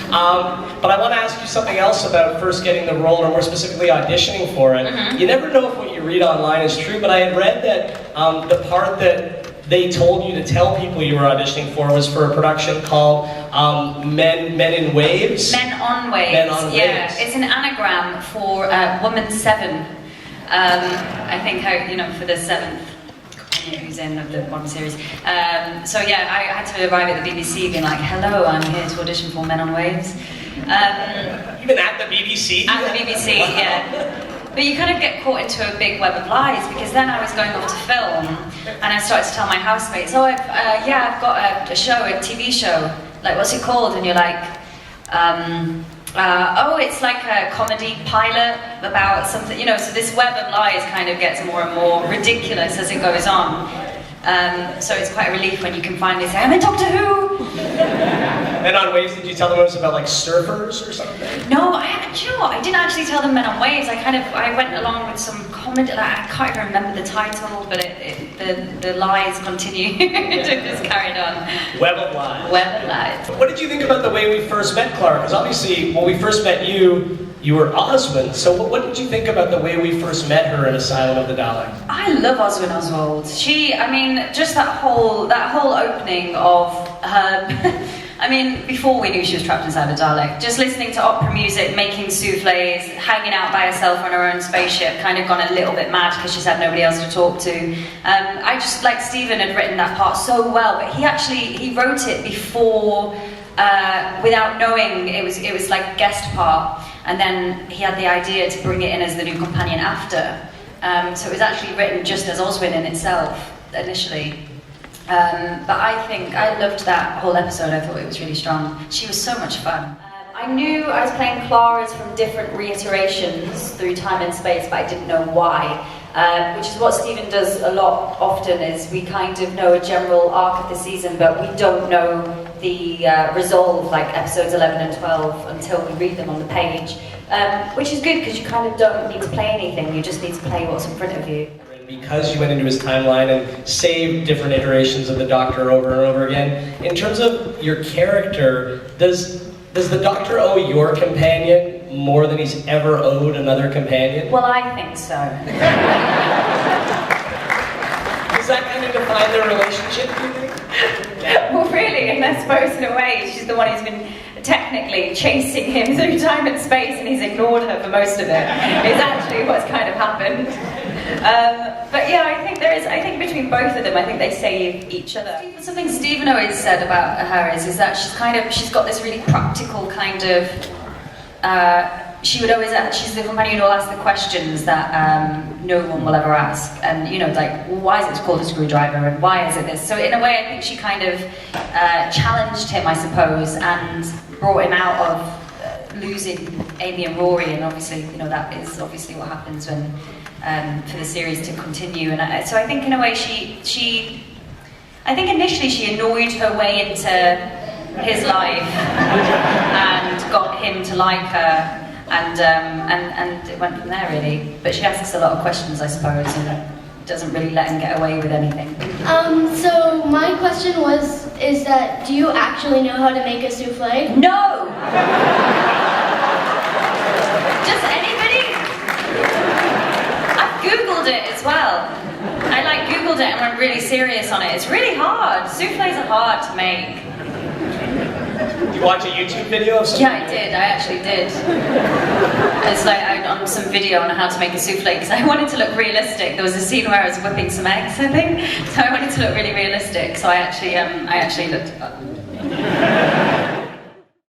But I want to ask you something else about first getting the role, or more specifically auditioning for it. You never know if what you read online is true, but I had read that the part that they told you to tell people you were auditioning for was for a production called Men in Waves? Men on Waves. Men on yeah. Waves. It's an anagram for Woman 7. I think, for the 7th who's in of the one series. So yeah, I had to arrive at the BBC being like, hello, I'm here to audition for Men on Waves. Even at the BBC? At the BBC, yeah. But you kind of get caught into a big web of lies, because then I was going off to film and I started to tell my housemates, oh, I've got a show, a TV show, like, what's it called? And you're like, oh, it's like a comedy pilot about something, so this web of lies kind of gets more and more ridiculous as it goes on. So it's quite a relief when you can finally say, I'm in Doctor Who! Men on Waves, did you tell them it was about like surfers or something? No, do you know what? I didn't actually tell them Men on Waves. I went along with some comedy, I can't even remember the title, but the lies continue. It just carried on. Web of Lies. Web of Lies. What did you think about the way we first met Clara? Because obviously, when we first met you, you were Oswald. So what did you think about the way we first met her in Asylum of the Daleks? I love Oswald. Just that whole opening of her. Before we knew she was trapped inside a Dalek, just listening to opera music, making souffles, hanging out by herself on her own spaceship, kind of gone a little bit mad because she's had nobody else to talk to. I just, like, Stephen had written that part so well, but he wrote it before, without knowing it was like a guest part, and then he had the idea to bring it in as the new companion after. So it was actually written just as Oswin in itself, initially. But I loved that whole episode. I thought it was really strong. She was so much fun. I knew I was playing Clara's from different reiterations through time and space, but I didn't know why. Which is what Stephen does a lot often, is we kind of know a general arc of the season, but we don't know the resolve, like episodes 11 and 12, until we read them on the page. Which is good, because you kind of don't need to play anything, you just need to play what's in front of you. Because you went into his timeline and saved different iterations of the Doctor over and over again, in terms of your character, does the Doctor owe your companion more than he's ever owed another companion? Well, I think so. Does that kind of define their relationship, do you think? Well, really, and I suppose in a way, she's the one who's been technically chasing him through time and space, and he's ignored her for most of it. It's actually what's kind of happened. But yeah, I think between both of them, I think they save each other. Something Stephen always said about her is that she's got this really practical kind of, she's the companion who will ask the questions that no one will ever ask, and like, well, why is it called a screwdriver, and why is it this? So in a way, I think she kind of challenged him, I suppose, and brought him out of losing Amy and Rory, and obviously, that is obviously what happens when for the series to continue. And so I think in a way I think initially she annoyed her way into his life and got him to like her, and it went from there, really. But she asks a lot of questions, I suppose, and doesn't really let him get away with anything. So my question is that, do you actually know how to make a souffle? No! Just anybody? I've Googled it as well. I Googled it and went really serious on it. It's really hard. Souffles are hard to make. You watch a YouTube video of something? Yeah, I did. I actually did. It's like on some video on how to make a souffle, because I wanted to look realistic. There was a scene where I was whipping some eggs, I think. So I wanted to look really realistic. So I actually looked it up.